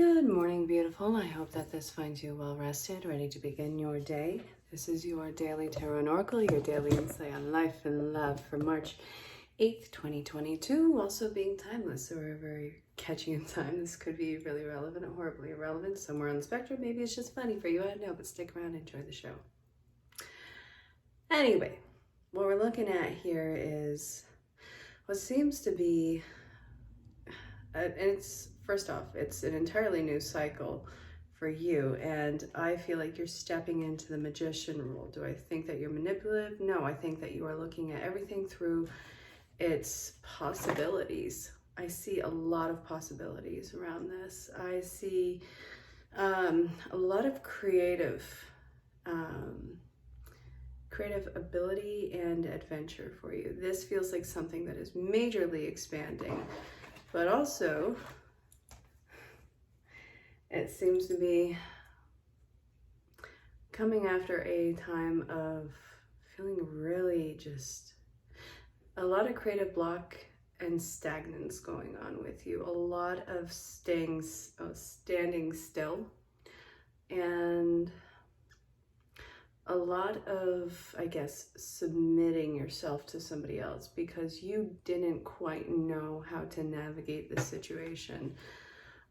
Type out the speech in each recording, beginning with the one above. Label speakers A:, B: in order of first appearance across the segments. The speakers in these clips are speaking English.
A: Good morning, beautiful. I hope that this finds you well rested, ready to begin your day. This is your daily tarot and oracle, your daily insight on life and love for March 8th, 2022. Also being timeless, so we're very catchy in time. This could be really relevant or horribly irrelevant, somewhere on the spectrum. Maybe it's just funny for you, I don't know, but stick around and enjoy the show. Anyway, what we're looking at here is what seems to be, first off, it's an entirely new cycle for you, and I feel like you're stepping into the magician role. Do I think that you're manipulative? No, I think that you are looking at everything through its possibilities. I see a lot of possibilities around this. I see a lot of creative ability and adventure for you. This feels like something that is majorly expanding, but also it seems to be coming after a time of feeling really just a lot of creative block and stagnance going on with you. A lot of standing still, and a lot of, I guess, submitting yourself to somebody else because you didn't quite know how to navigate the situation.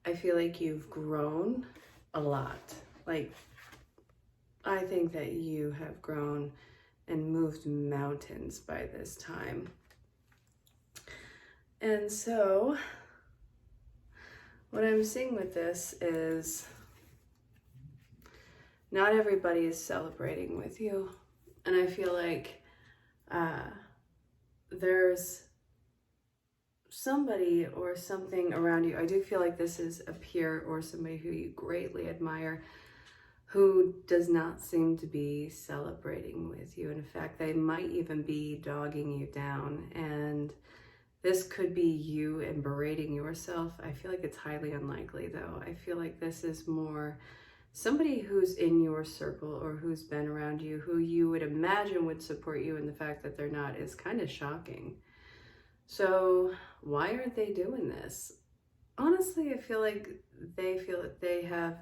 A: I feel like you've grown a lot. Like, I think that you have grown and moved mountains by this time. And so, what I'm seeing with this is not everybody is celebrating with you. And I feel like there's somebody or something around you. I do feel like this is a peer or somebody who you greatly admire who does not seem to be celebrating with you. In fact, they might even be dogging you down. And this could be you and berating yourself. I feel like it's highly unlikely though. I feel like this is more somebody who's in your circle or who's been around you, who you would imagine would support you, and the fact that they're not is kind of shocking. So why aren't they doing this? Honestly, I feel like they feel that they have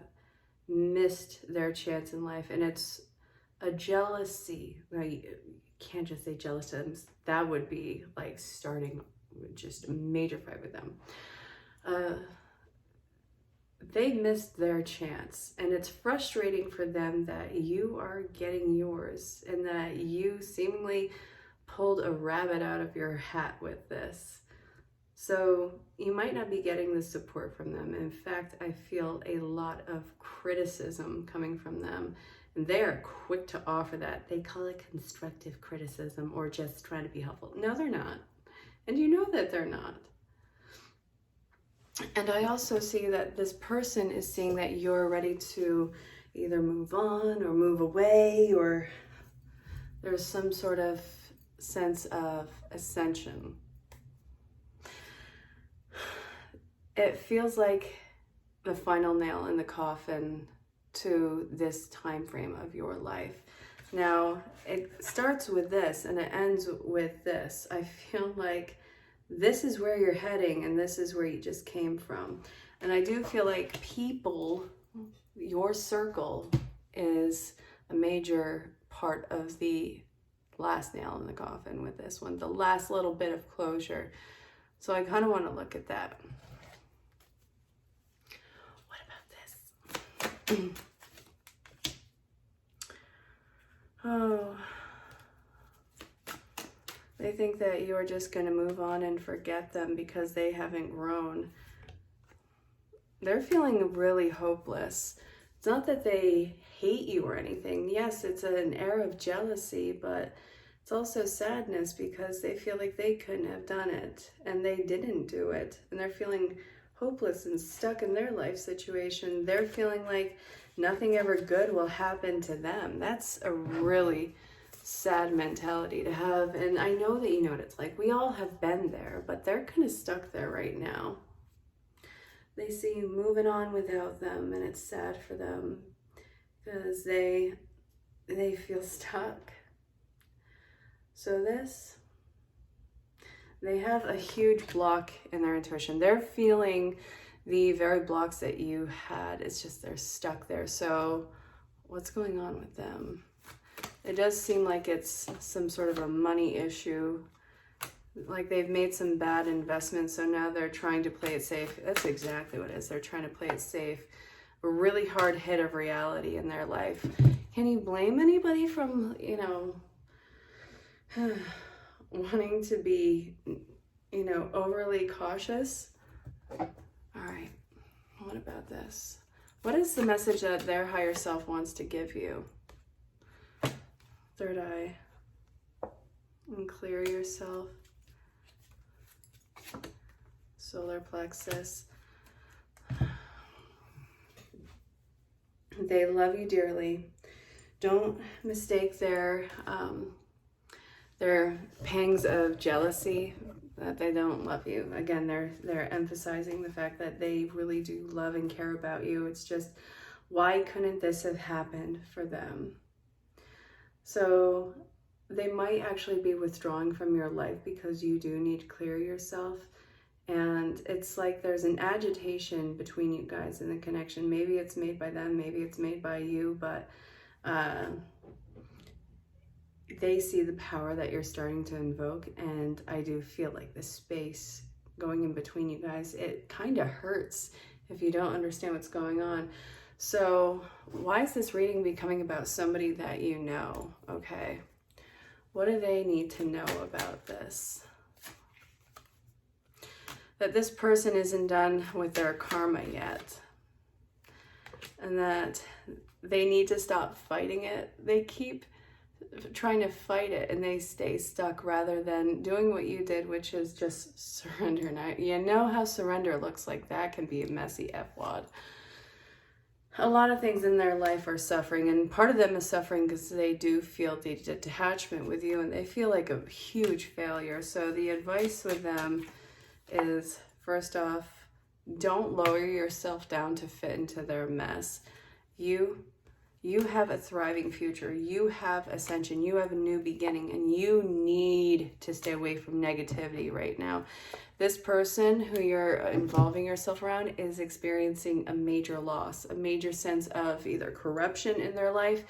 A: missed their chance in life, and it's a jealousy. Now, you can't just say jealous to them. That would be like starting just a major fight with them. They missed their chance, and it's frustrating for them that you are getting yours and that you seemingly pulled a rabbit out of your hat with this. So you might not be getting the support from them. In fact, I feel a lot of criticism coming from them, and they are quick to offer that. They call it constructive criticism or just trying to be helpful. No, they're not. And you know that they're not. And I also see that this person is seeing that you're ready to either move on or move away, or there's some sort of sense of ascension. It feels like the final nail in the coffin to this time frame of your life. Now, it starts with this and it ends with this. I feel like this is where you're heading and this is where you just came from. And I do feel like people, your circle, is a major part of the last nail in the coffin with this one, the last little bit of closure. So I kind of want to look at that. What about this? Oh, they think that you're just going to move on and forget them because they haven't grown. They're feeling really hopeless. It's not that they hate you or anything. Yes, it's an air of jealousy, but it's also sadness because they feel like they couldn't have done it and they didn't do it. And they're feeling hopeless and stuck in their life situation. They're feeling like nothing ever good will happen to them. That's a really sad mentality to have. And I know that you know what it's like. We all have been there, but they're kind of stuck there right now. They see you moving on without them, and it's sad for them because they feel stuck. So they have a huge block in their intuition. They're feeling the very blocks that you had, it's just they're stuck there. So what's going on with them? It does seem like it's some sort of a money issue, like they've made some bad investments, so now they're trying to play it safe. That's exactly what it is. They're trying to play it safe. A really hard hit of reality in their life. Can you blame anybody from, you know, wanting to be, you know, overly cautious? All right, what about this? What is the message that their higher self wants to give you? Third eye. And clear yourself. Solar plexus. They love you dearly. Don't mistake their pangs of jealousy that they don't love you. Again, they're emphasizing the fact that they really do love and care about you. It's just, why couldn't this have happened for them? So they might actually be withdrawing from your life because you do need to clear yourself. And it's like there's an agitation between you guys in the connection. Maybe it's made by them, maybe it's made by you, but they see the power that you're starting to invoke. And I do feel like the space going in between you guys, it kind of hurts if you don't understand what's going on. So why is this reading becoming about somebody that you know? Okay, what do they need to know about this? That this person isn't done with their karma yet, and that they need to stop fighting it. They keep trying to fight it and they stay stuck rather than doing what you did, which is just surrender. Now, you know how surrender looks like. That can be a messy F-wad. A lot of things in their life are suffering, and part of them is suffering because they do feel the detachment with you and they feel like a huge failure. So the advice with them is, first off, don't lower yourself down to fit into their mess. You have a thriving future. You have ascension. You have a new beginning, and you need to stay away from negativity right now. This person who you're involving yourself around is experiencing a major loss, a major sense of either corruption in their life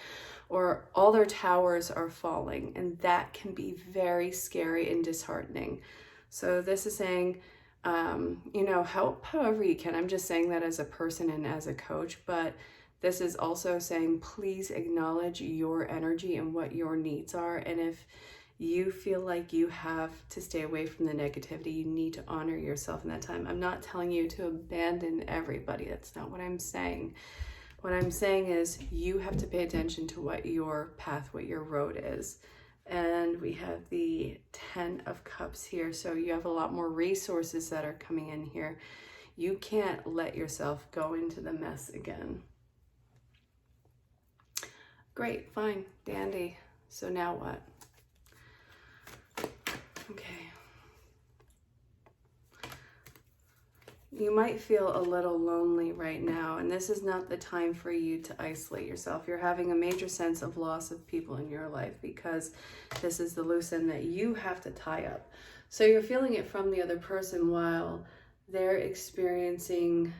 A: or all their towers are falling, and that can be very scary and disheartening. So this is saying, you know, help however you can. I'm just saying that as a person and as a coach, but this is also saying, please acknowledge your energy and what your needs are. And if you feel like you have to stay away from the negativity, you need to honor yourself in that time. I'm not telling you to abandon everybody. That's not what I'm saying. What I'm saying is you have to pay attention to what your path, what your road is. And we have the 10 of Cups here. So you have a lot more resources that are coming in here. You can't let yourself go into the mess again. Great, fine, dandy. So now what? Okay. You might feel a little lonely right now, and this is not the time for you to isolate yourself. You're having a major sense of loss of people in your life because this is the loose end that you have to tie up. So you're feeling it from the other person while they're experiencing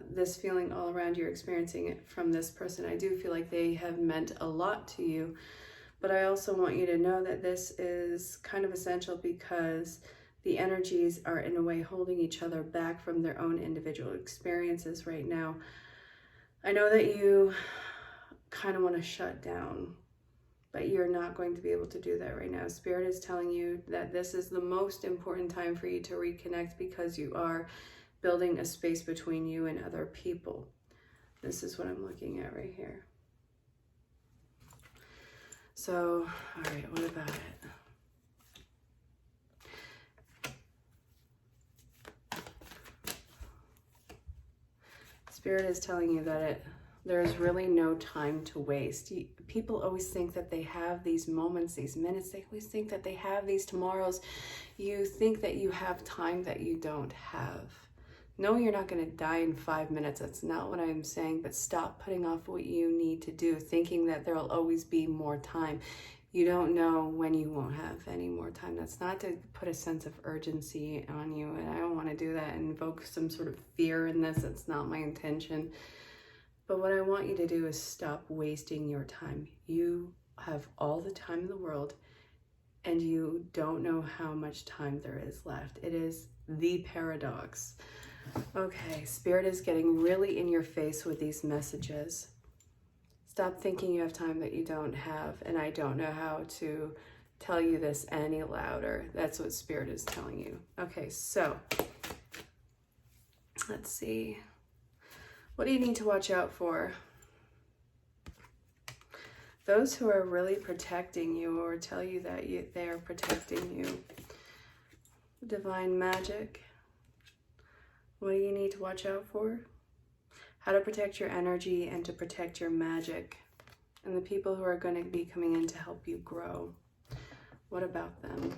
A: this feeling all around. You're experiencing it from this person. I do feel like they have meant a lot to you, but I also want you to know that this is kind of essential because the energies are in a way holding each other back from their own individual experiences right now. I know that you kind of want to shut down, but you're not going to be able to do that right now. Spirit is telling you that this is the most important time for you to reconnect because you are building a space between you and other people. This is what I'm looking at right here. So, all right, what about it? Spirit is telling you that there's really no time to waste. People always think that they have these moments, these minutes. They always think that they have these tomorrows. You think that you have time that you don't have. No, you're not going to die in 5 minutes. That's not what I'm saying. But stop putting off what you need to do, thinking that there'll always be more time. You don't know when you won't have any more time. That's not to put a sense of urgency on you, and I don't want to do that and invoke some sort of fear in this. It's not my intention. But what I want you to do is stop wasting your time. You have all the time in the world, and you don't know how much time there is left. It is the paradox. Okay, Spirit is getting really in your face with these messages. Stop thinking you have time that you don't have, and I don't know how to tell you this any louder. That's what Spirit is telling you. Okay, so let's see. What do you need to watch out for? Those who are really protecting you or tell you that they are protecting you. Divine magic. What do you need to watch out for? How to protect your energy and to protect your magic. And the people who are going to be coming in to help you grow. What about them?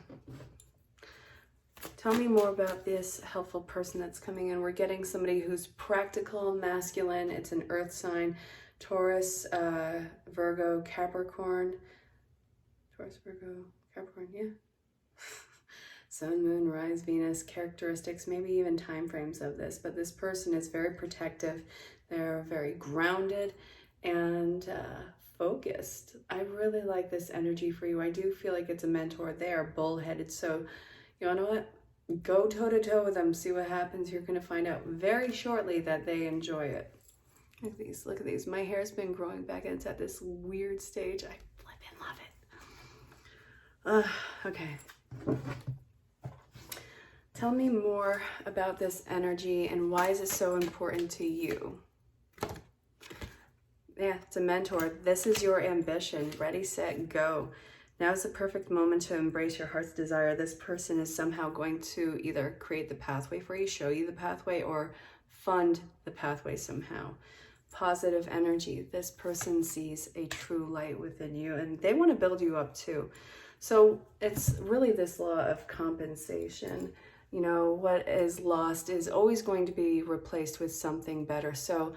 A: Tell me more about this helpful person that's coming in. We're getting somebody who's practical, masculine. It's an earth sign. Taurus, Virgo, Capricorn. Taurus, Virgo, Capricorn, yeah. Sun, Moon, Rise, Venus, characteristics, maybe even time frames of this. But this person is very protective. They're very grounded and focused. I really like this energy for you. I do feel like it's a mentor. They are bullheaded. So you know what? Go toe-to-toe with them. See what happens. You're going to find out very shortly that they enjoy it. Look at these. Look at these. My hair's been growing back and it's at this weird stage. I flippin' love it. Okay. Tell me more about this energy and why is it so important to you? Yeah, it's a mentor. This is your ambition. Ready, set, go. Now is the perfect moment to embrace your heart's desire. This person is somehow going to either create the pathway for you, show you the pathway, or fund the pathway somehow. Positive energy. This person sees a true light within you and they want to build you up too. So it's really this law of compensation. You know, what is lost is always going to be replaced with something better. So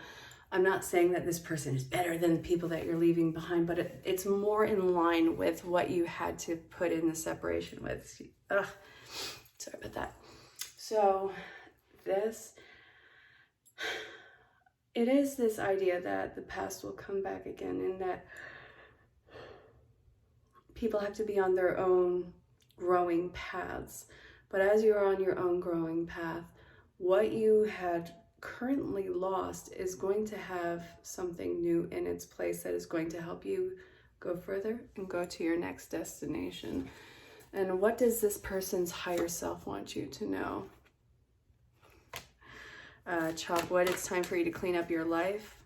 A: I'm not saying that this person is better than the people that you're leaving behind, but it's more in line with what you had to put in the separation with. Sorry about that. So it is this idea that the past will come back again and that people have to be on their own growing paths. But as you're on your own growing path, what you had currently lost is going to have something new in its place that is going to help you go further and go to your next destination. And what does this person's higher self want you to know? Chalkwood, it's time for you to clean up your life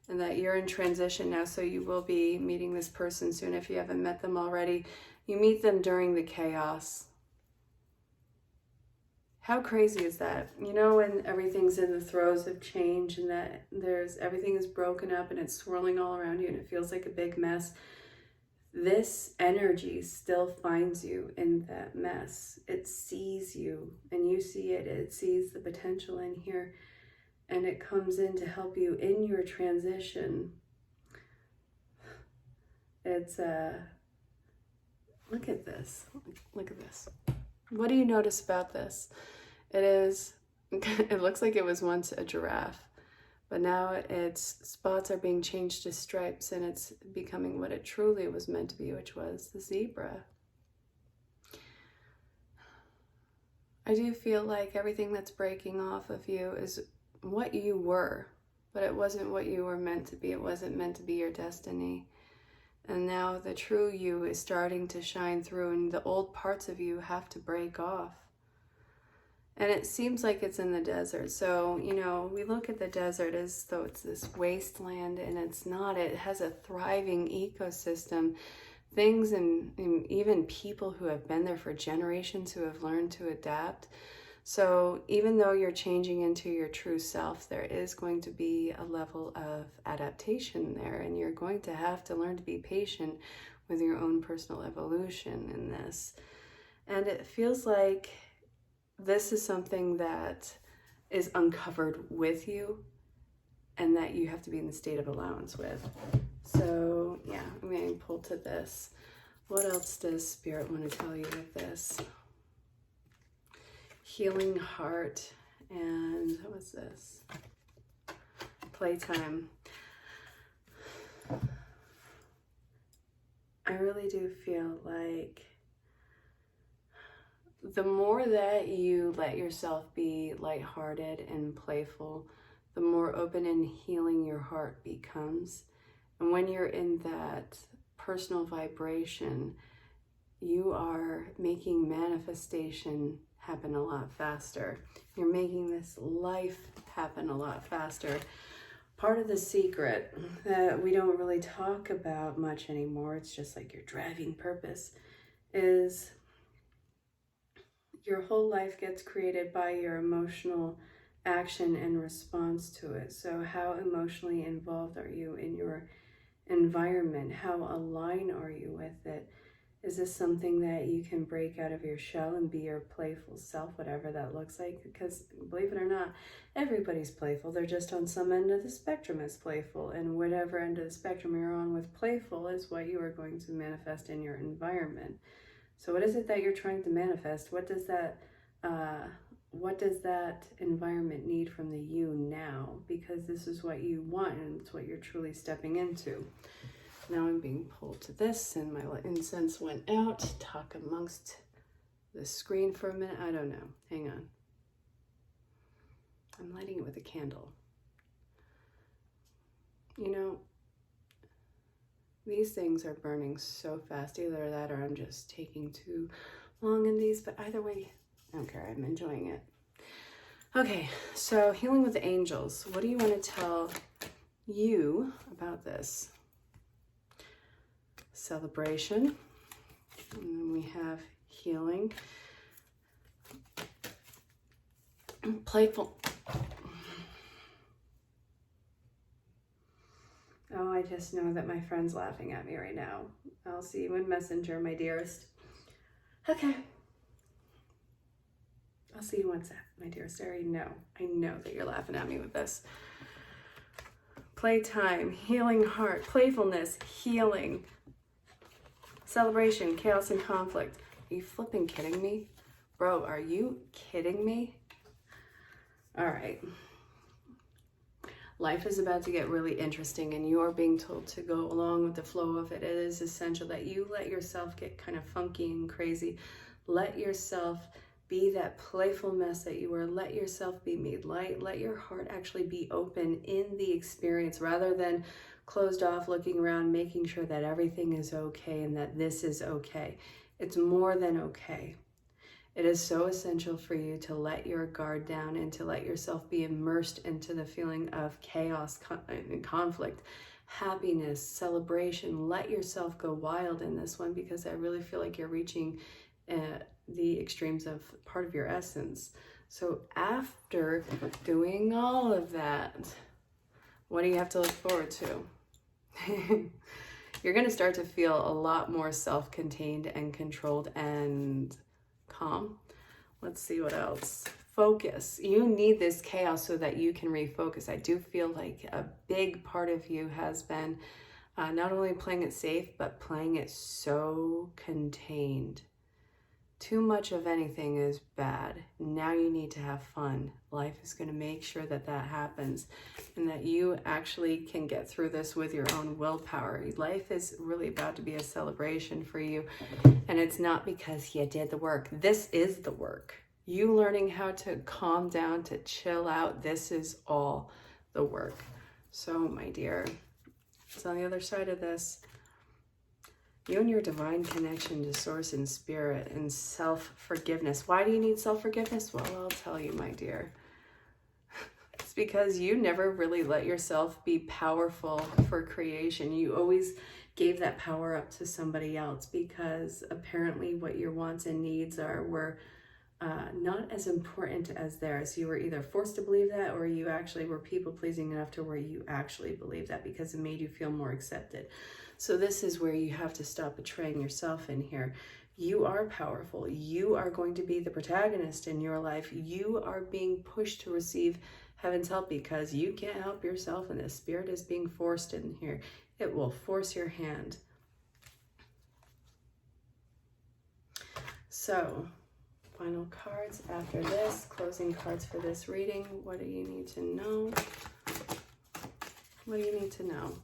A: and that you're in transition now, so you will be meeting this person soon. If you haven't met them already, you meet them during the chaos. How crazy is that? You know, when everything's in the throes of change and that everything is broken up and it's swirling all around you and it feels like a big mess. This energy still finds you in that mess. It sees you and you see it. It sees the potential in here and it comes in to help you in your transition. It's look at this. Look at this. What do you notice about this? It looks like it was once a giraffe, but now its spots are being changed to stripes and it's becoming what it truly was meant to be, which was the zebra. I do feel like everything that's breaking off of you is what you were, but it wasn't what you were meant to be. It wasn't meant to be your destiny. And now the true you is starting to shine through and the old parts of you have to break off. And it seems like it's in the desert. So, you know, we look at the desert as though it's this wasteland and it's not. It has a thriving ecosystem. Things and even people who have been there for generations who have learned to adapt. So even though you're changing into your true self, there is going to be a level of adaptation there, and you're going to have to learn to be patient with your own personal evolution in this. And it feels like this is something that is uncovered with you and that you have to be in the state of allowance with. So yeah, I'm going to pull to this. What else does Spirit want to tell you with this? Healing heart, and what's this? Playtime. I really do feel like the more that you let yourself be lighthearted and playful, the more open and healing your heart becomes. And when you're in that personal vibration, you are making manifestation happen a lot faster. You're making this life happen a lot faster. Part of the secret that we don't really talk about much anymore, it's just like your driving purpose, is your whole life gets created by your emotional action and response to it. So how emotionally involved are you in your environment? How aligned are you with it? Is this something that you can break out of your shell and be your playful self, whatever that looks like? Because believe it or not, everybody's playful. They're just on some end of the spectrum as playful. And whatever end of the spectrum you're on with playful is what you are going to manifest in your environment. So what is it that you're trying to manifest? What does that environment need from the you now? Because this is what you want and it's what you're truly stepping into. Now I'm being pulled to this and my incense went out. Talk amongst the screen for a minute. I don't know. Hang on. I'm lighting it with a candle. You know, these things are burning so fast. Either that or I'm just taking too long in these. But either way, I don't care. I'm enjoying it. Okay, so healing with the angels. What do you want to tell you about this? Celebration, and then we have healing, playful. Oh, I just know that my friend's laughing at me right now. I'll see you in Messenger, my dearest. Okay. I'll see you on WhatsApp, my dearest. I already know. I know that you're laughing at me with this. Playtime, healing heart, playfulness, healing. Celebration, chaos, and conflict. Are you flipping kidding me? Bro, are you kidding me? All right. Life is about to get really interesting and you are being told to go along with the flow of it. It is essential that you let yourself get kind of funky and crazy. Let yourself be that playful mess that you are. Let yourself be made light. Let your heart actually be open in the experience rather than closed off, looking around, making sure that everything is okay and that this is okay. It's more than okay. It is so essential for you to let your guard down and to let yourself be immersed into the feeling of chaos and conflict, happiness, celebration. Let yourself go wild in this one because I really feel like you're reaching the extremes of part of your essence. So after doing all of that, what do you have to look forward to? You're going to start to feel a lot more self-contained and controlled and calm. Let's see what else. Focus. You need this chaos so that you can refocus. I do feel like a big part of you has been not only playing it safe, but playing it so contained. Too much of anything is bad. Now you need to have fun. Life is going to make sure that that happens and that you actually can get through this with your own willpower. Life is really about to be a celebration for you. And it's not because you did the work. This is the work. You learning how to calm down, to chill out. This is all the work. So, my dear, it's on the other side of this. You and your divine connection to source and spirit and self-forgiveness. Why do you need self-forgiveness? Well, I'll tell you, my dear. It's because you never really let yourself be powerful for creation. You always gave that power up to somebody else because apparently what your wants and needs were not as important as theirs. You were either forced to believe that or you actually were people-pleasing enough to where you actually believed that because it made you feel more accepted. So this is where you have to stop betraying yourself in here. You are powerful. You are going to be the protagonist in your life. You are being pushed to receive heaven's help because you can't help yourself and the spirit is being forced in here. It will force your hand. So, final cards after this, closing cards for this reading. What do you need to know? What do you need to know?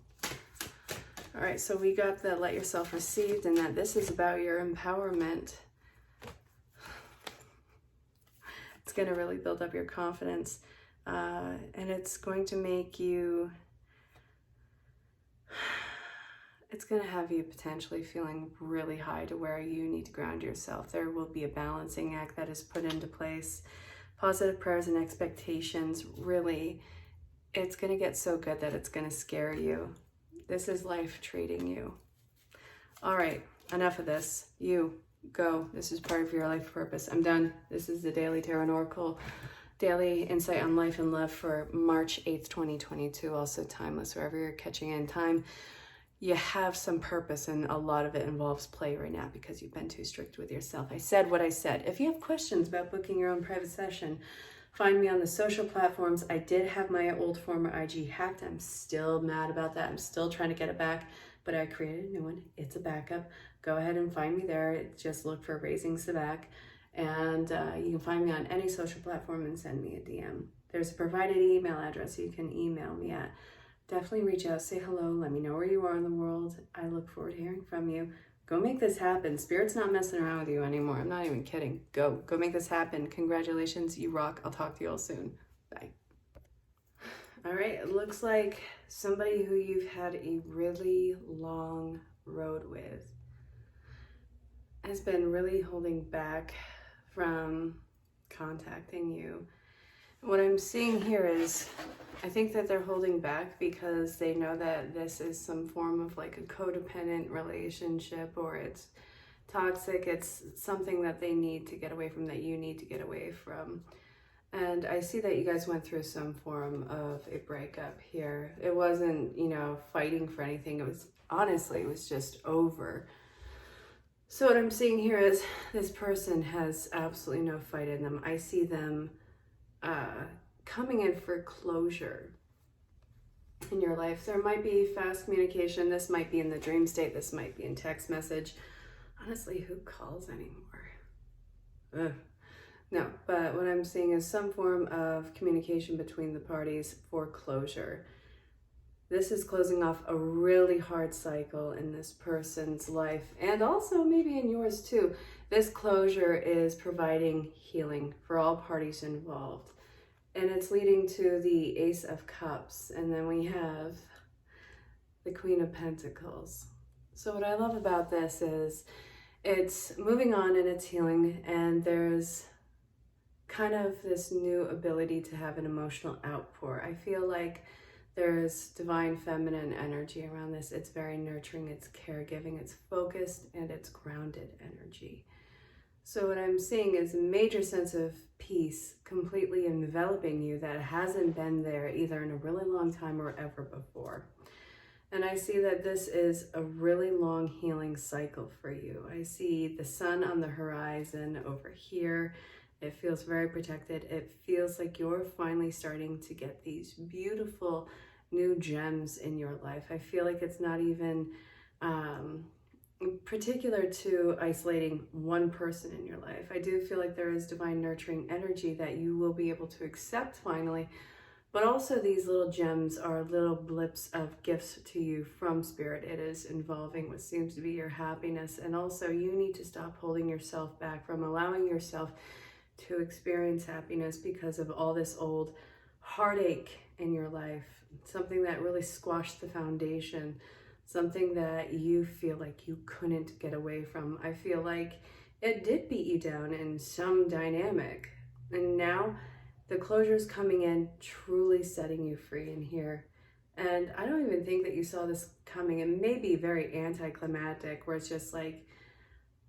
A: All right, so we got the let yourself received, and that this is about your empowerment. It's going to really build up your confidence, and it's going to make you, it's going to have you potentially feeling really high to where you need to ground yourself. There will be a balancing act that is put into place. Positive prayers and expectations, really, it's going to get so good that it's going to scare you. This is life treating you. All right, enough of this. You go. This is part of your life purpose. I'm done. This is the Daily Tarot and Oracle Daily Insight on Life and Love for March 8th, 2022. Also timeless, wherever you're catching in time. You have some purpose, and a lot of it involves play right now because you've been too strict with yourself. I said what I said. If you have questions about booking your own private session, find me on the social platforms. I did have my old former IG hacked. I'm still mad about that. I'm still trying to get it back, but I created a new one. It's a backup. Go ahead and find me there. Just look for Raising Sabak, and you can find me on any social platform and send me a DM. There's a provided email address you can email me at. Definitely reach out, say hello, let me know where you are in the world. I look forward to hearing from you. Go make this happen. Spirit's not messing around with you anymore. I'm not even kidding. Go make this happen. Congratulations, you rock. I'll talk to you all soon. Bye. All right, it looks like somebody who you've had a really long road with has been really holding back from contacting you. What I'm seeing here is, I think that they're holding back because they know that this is some form of like a codependent relationship, or it's toxic. It's something that they need to get away from, that you need to get away from. And I see that you guys went through some form of a breakup here. It wasn't, fighting for anything. It was, honestly, it was just over. So what I'm seeing here is this person has absolutely no fight in them. I see them coming in for closure in your life. There might be fast communication. This might be in the dream state. This might be in text message. Honestly, who calls anymore? Ugh. No, but what I'm seeing is some form of communication between the parties for closure. This is closing off a really hard cycle in this person's life, and also maybe in yours too. This closure is providing healing for all parties involved. And it's leading to the Ace of Cups. And then we have the Queen of Pentacles. So what I love about this is it's moving on and it's healing. And there's kind of this new ability to have an emotional outpour. I feel like there's divine feminine energy around this. It's very nurturing, it's caregiving, it's focused, and it's grounded energy. So what I'm seeing is a major sense of peace completely enveloping you that hasn't been there either in a really long time or ever before. And I see that this is a really long healing cycle for you. I see the sun on the horizon over here. It feels very protected. It feels like you're finally starting to get these beautiful new gems in your life. I feel like it's not even particular to isolating one person in your life. I do feel like there is divine nurturing energy that you will be able to accept finally, but also these little gems are little blips of gifts to you from Spirit. It is involving what seems to be your happiness, and also you need to stop holding yourself back from allowing yourself to experience happiness because of all this old heartache in your life, something that really squashed the foundation, something that you feel like you couldn't get away from. I feel like it did beat you down in some dynamic. And now the closure is coming in, truly setting you free in here. And I don't even think that you saw this coming. It may be very anticlimactic, where it's just like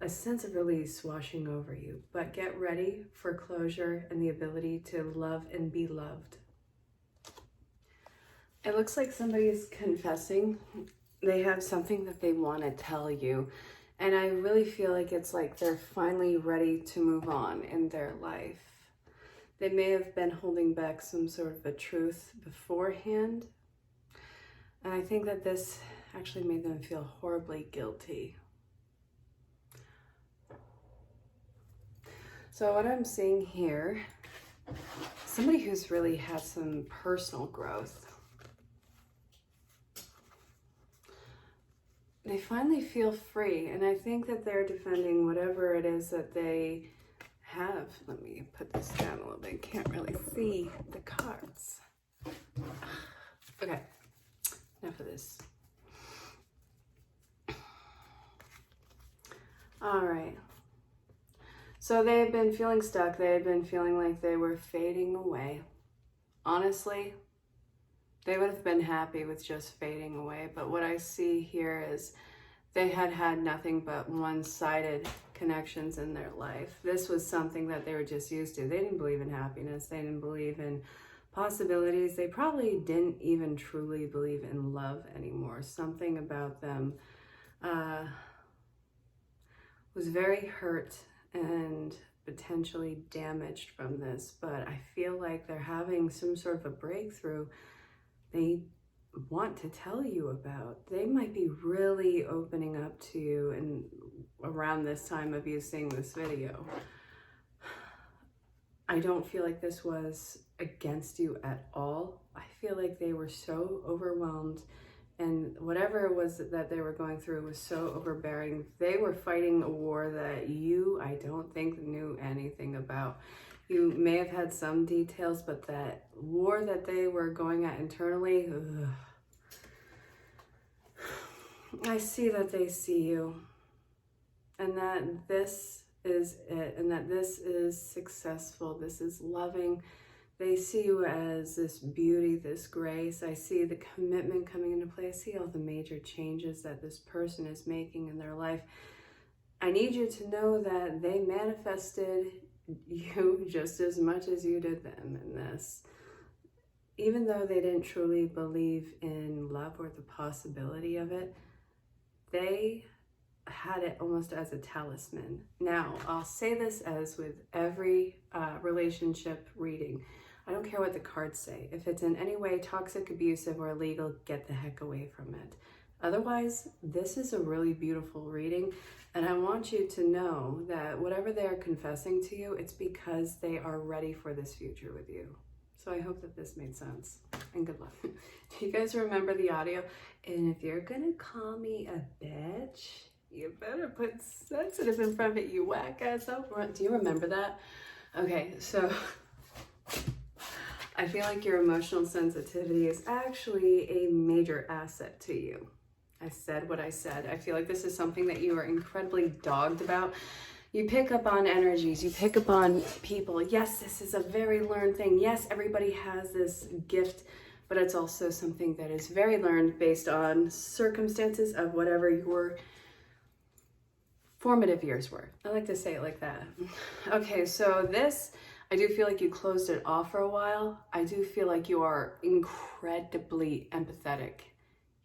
A: a sense of release washing over you. But get ready for closure and the ability to love and be loved. It looks like somebody is confessing. They have something that they want to tell you. And I really feel like it's like they're finally ready to move on in their life. They may have been holding back some sort of a truth beforehand. And I think that this actually made them feel horribly guilty. So what I'm seeing here, somebody who's really had some personal growth. They finally feel free, and I think that they're defending whatever it is that they have. Let me put this down a little bit. Can't really see the cards. Okay, enough of this. All right. So they had been feeling stuck. They had been feeling like they were fading away. Honestly, they would have been happy with just fading away. But what I see here is they had had nothing but one-sided connections in their life. This was something that they were just used to. They didn't believe in happiness. They didn't believe in possibilities. They probably didn't even truly believe in love anymore. Something about them was very hurt and potentially damaged from this, but I feel like they're having some sort of a breakthrough they want to tell you about. They might be really opening up to you and around this time of you seeing this video. I don't feel like this was against you at all. I feel like they were so overwhelmed, and whatever it was that they were going through was so overbearing. They were fighting a war that you, I don't think, knew anything about. You may have had some details, but that war that they were going at internally, ugh. I see that they see you, and that this is it, and that this is successful, this is loving. They see you as this beauty, this grace. I see the commitment coming into play. I see all the major changes that this person is making in their life. I need you to know that they manifested you just as much as you did them in this. Even though they didn't truly believe in love or the possibility of it, they had it almost as a talisman. Now, I'll say this as with every relationship reading. I don't care what the cards say. If it's in any way toxic, abusive, or illegal, get the heck away from it. Otherwise, this is a really beautiful reading, and I want you to know that whatever they're confessing to you, it's because they are ready for this future with you. So I hope that this made sense, and good luck. Do you guys remember the audio? And if you're gonna call me a bitch, you better put sensitive in front of it, you whack ass up. Do you remember that? Okay, so I feel like your emotional sensitivity is actually a major asset to you. I said what I said. I feel like this is something that you are incredibly dogged about. You pick up on energies, you pick up on people. Yes, this is a very learned thing. Yes, everybody has this gift, but it's also something that is very learned based on circumstances of whatever your formative years were. I like to say it like that. Okay, so this, I do feel like you closed it off for a while. I do feel like you are incredibly empathetic.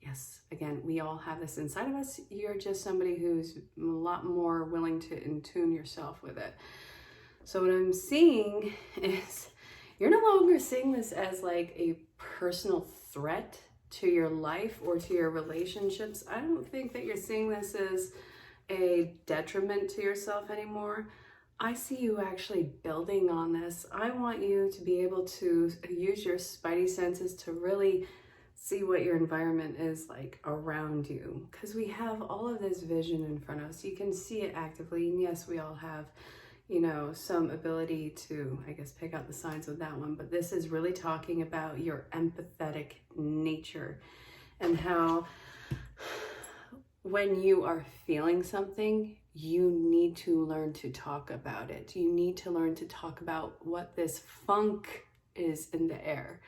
A: Yes, again, we all have this inside of us. You're just somebody who's a lot more willing to in-tune yourself with it. So what I'm seeing is you're no longer seeing this as like a personal threat to your life or to your relationships. I don't think that you're seeing this as a detriment to yourself anymore. I see you actually building on this. I want you to be able to use your spidey senses to really see what your environment is like around you, because we have all of this vision in front of us. You can see it actively, and yes, we all have, you know, some ability to, I guess, pick out the signs with that one, but this is really talking about your empathetic nature and how when you are feeling something, you need to learn to talk about it. You need to learn to talk about what this funk is in the air.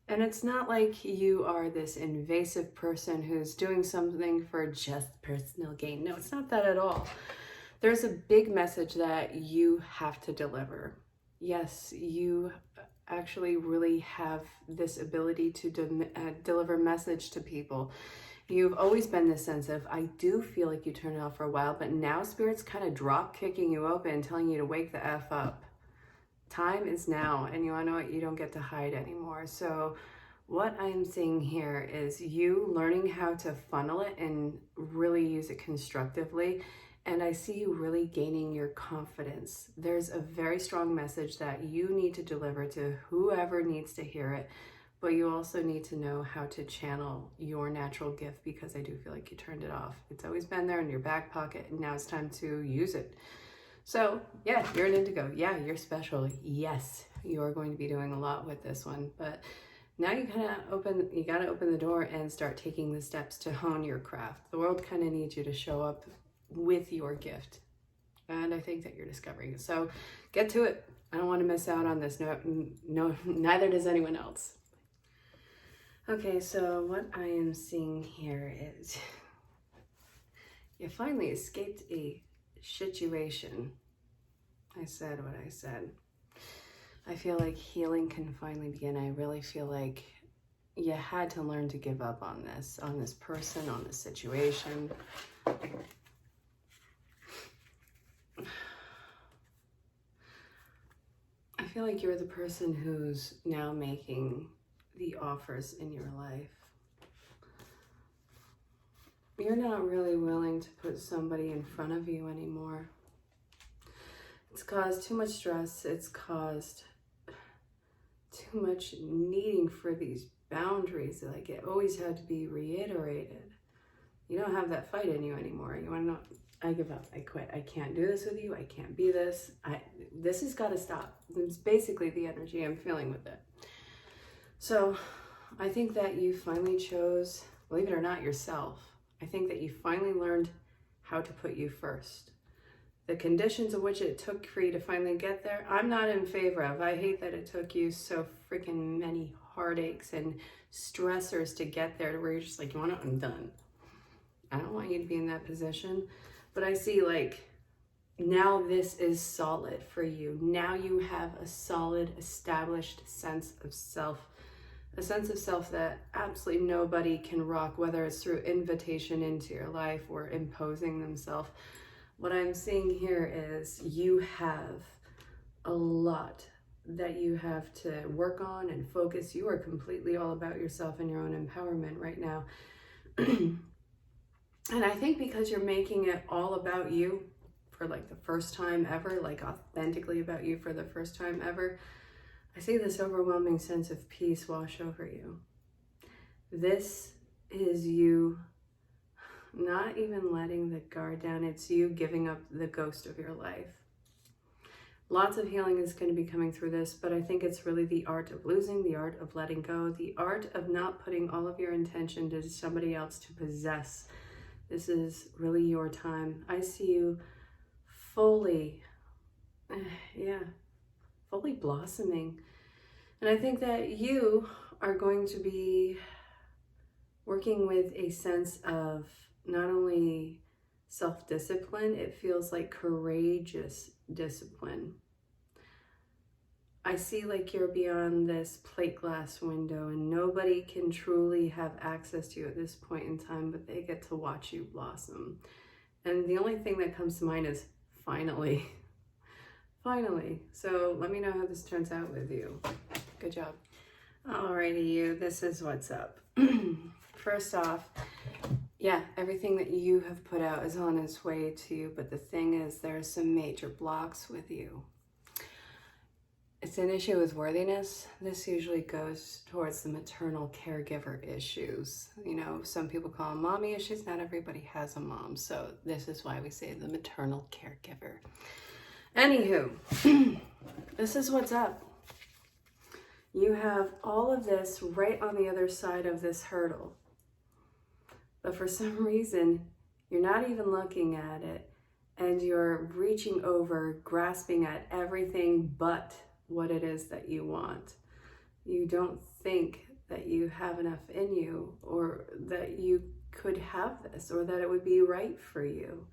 A: And it's not like you are this invasive person who's doing something for just personal gain. No, it's not that at all. There's a big message that you have to deliver. Yes, you actually really have this ability to deliver message to people. You've always been this sensitive. I do feel like you turned it off for a while, but now Spirit's kind of drop kicking you open, telling you to wake the F up. Time is now, and you want to know what? You don't get to hide anymore. So what I'm seeing here is you learning how to funnel it and really use it constructively, And I see you really gaining your confidence. There's a very strong message that you need to deliver to whoever needs to hear it, but you also need to know how to channel your natural gift, because I do feel like you turned it off. It's always been there in your back pocket, and now it's time to use it. So yeah, you're an indigo. Yeah, you're special. Yes, you're going to be doing a lot with this one, but now you gotta open the door and start taking the steps to hone your craft. The world kind of needs you to show up with your gift, and I think that you're discovering it. So get to it. I don't want to miss out on this. No, neither does anyone else. Okay, so what I am seeing here is you finally escaped a situation. I said what I said. I feel like healing can finally begin. I really feel like you had to learn to give up on this person, on this situation. I feel like you're the person who's now making the offers in your life. You're not really willing to put somebody in front of you anymore. It's caused too much stress. It's caused too much needing for these boundaries. Like, it always had to be reiterated. You don't have that fight in you anymore. You want to know, I give up. I quit. I can't do this with you. I can't be this. This has got to stop. It's basically the energy I'm feeling with it. So I think that you finally chose, believe it or not, yourself. I think that you finally learned how to put you first. The conditions of which it took for you to finally get there, I'm not in favor of. I hate that it took you so freaking many heartaches and stressors to get there, to where you're just like, you want it? I'm done. I don't want you to be in that position. But I see, like, now this is solid for you. Now you have a solid, established sense of self. A sense of self that absolutely nobody can rock, whether it's through invitation into your life or imposing themselves. What I'm seeing here is you have a lot that you have to work on and focus. You are completely all about yourself and your own empowerment right now. And I think because you're making it all about you for like the first time ever, like authentically about you for the first time ever, I see this overwhelming sense of peace wash over you. This is you not even letting the guard down. It's you giving up the ghost of your life. Lots of healing is going to be coming through this, but I think it's really the art of losing, the art of letting go, the art of not putting all of your intention to somebody else to possess. This is really your time. I see you fully blossoming. And I think that you are going to be working with a sense of not only self-discipline, it feels like courageous discipline. I see like you're beyond this plate glass window and nobody can truly have access to you at this point in time, but they get to watch you blossom. And the only thing that comes to mind is finally. Finally. So let me know how this turns out with you. Good job. Alrighty, you, this is what's up. First off, yeah, everything that you have put out is on its way to you, but the thing is, there are some major blocks with you. It's an issue with worthiness. This usually goes towards the maternal caregiver issues. You know, some people call them mommy issues. Not everybody has a mom, so this is why we say the maternal caregiver. Anywho, this is what's up. You have all of this right on the other side of this hurdle. But for some reason, you're not even looking at it, and you're reaching over, grasping at everything but what it is that you want. You don't think that you have enough in you, or that you could have this, or that it would be right for you.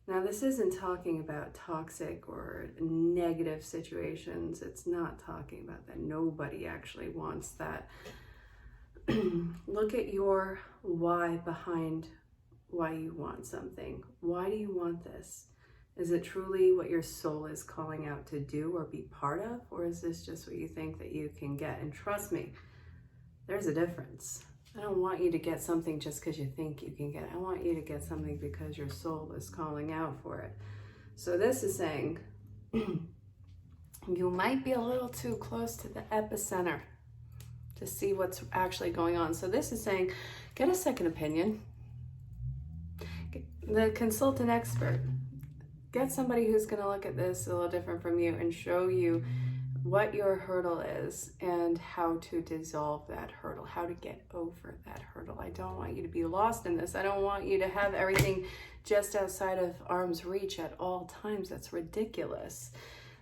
A: Now, this isn't talking about toxic or negative situations. It's not talking about that. Nobody actually wants that. Look at your why behind why you want something. Why do you want this? Is it truly what your soul is calling out to do or be part of? Or is this just what you think that you can get? And trust me, there's a difference. I don't want you to get something just because you think you can get it. I want you to get something because your soul is calling out for it. So this is saying you might be a little too close to the epicenter to see what's actually going on. So this is saying, get a second opinion. Consult an expert. Get somebody who's going to look at this a little different from you and show you what your hurdle is and how to dissolve that hurdle, how to get over that hurdle. I don't want you to be lost in this. I don't want you to have everything just outside of arm's reach at all times. That's ridiculous.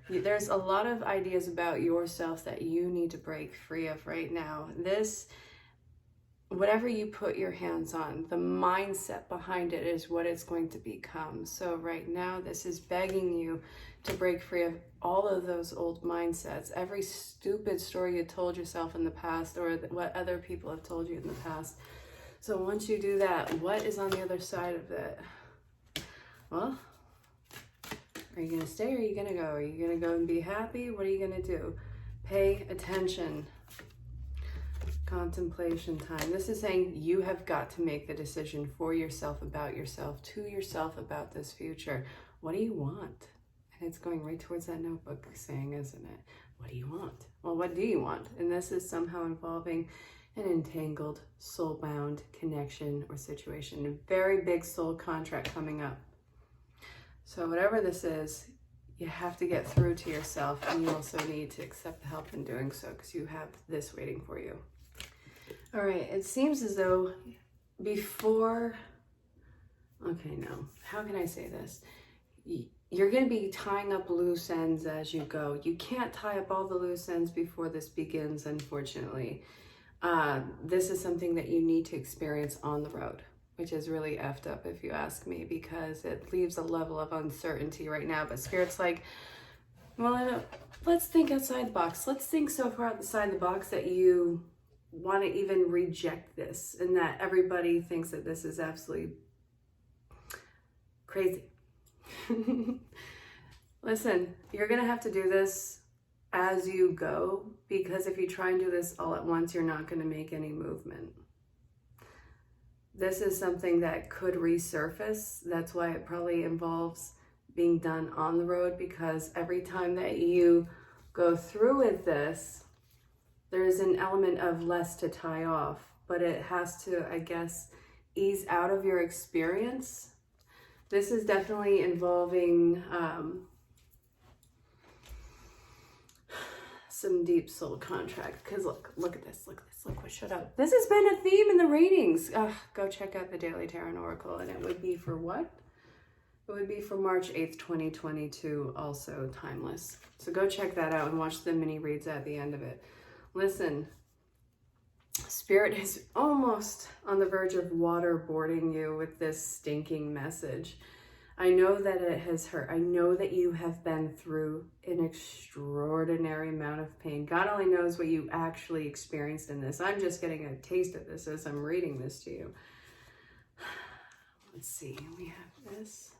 A: There's a lot of ideas about yourself that you need to break free of right now. Whatever you put your hands on, the mindset behind it is what it's going to become. So right now, this is begging you to break free of all of those old mindsets, every stupid story you told yourself in the past or what other people have told you in the past. So once you do that, what is on the other side of it? Well, are you going to stay or are you going to go? Are you going to go and be happy? What are you going to do? Pay attention. Contemplation time. This is saying you have got to make the decision for yourself, about yourself, to yourself about this future. What do you want? And it's going right towards that notebook saying, isn't it? What do you want? Well, what do you want? And this is somehow involving an entangled, soul-bound connection or situation. A very big soul contract coming up. So whatever this is, you have to get through to yourself, and you also need to accept the help in doing so because you have this waiting for you. All right, it seems as though how can I say this? You're going to be tying up loose ends as you go. You can't tie up all the loose ends before this begins, unfortunately. This is something that you need to experience on the road, which is really effed up if you ask me, because it leaves a level of uncertainty right now. But Spirit's like, well, let's think outside the box. Let's think so far outside the box that you want to even reject this, and that everybody thinks that this is absolutely crazy. Listen, you're going to have to do this as you go, because if you try and do this all at once, you're not going to make any movement. This is something that could resurface. That's why it probably involves being done on the road, because every time that you go through with this, there's an element of less to tie off, but it has to, I guess, ease out of your experience. This is definitely involving some deep soul contract, because look at this, look what showed up. This has been a theme in the readings. Go check out the Daily Tarot and Oracle, and it would be for what? It would be for March 8th, 2022, also timeless. So go check that out and watch the mini reads at the end of it. Listen, Spirit is almost on the verge of waterboarding you with this stinking message. I know that it has hurt. I know that you have been through an extraordinary amount of pain. God only knows what you actually experienced in this. I'm just getting a taste of this as I'm reading this to you. Let's see, we have this.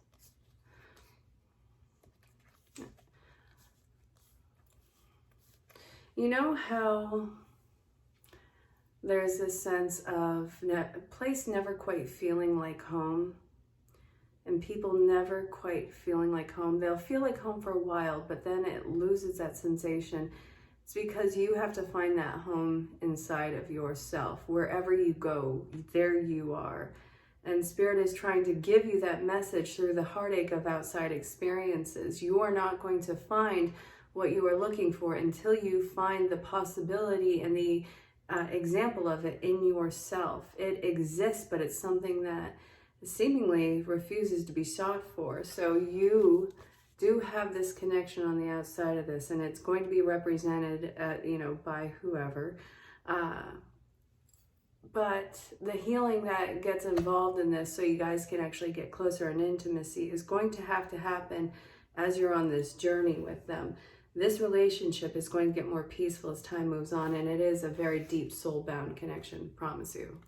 A: You know how there's this sense of a place never quite feeling like home, and people never quite feeling like home. They'll feel like home for a while, but then it loses that sensation. It's because you have to find that home inside of yourself. Wherever you go, there you are. And Spirit is trying to give you that message through the heartache of outside experiences. You are not going to find what you are looking for until you find the possibility and the example of it in yourself. It exists, but it's something that seemingly refuses to be sought for. So you do have this connection on the outside of this, and it's going to be represented by whoever. But the healing that gets involved in this, so you guys can actually get closer in intimacy, is going to happen as you're on this journey with them. This relationship is going to get more peaceful as time moves on, and it is a very deep soul-bound connection, promise you.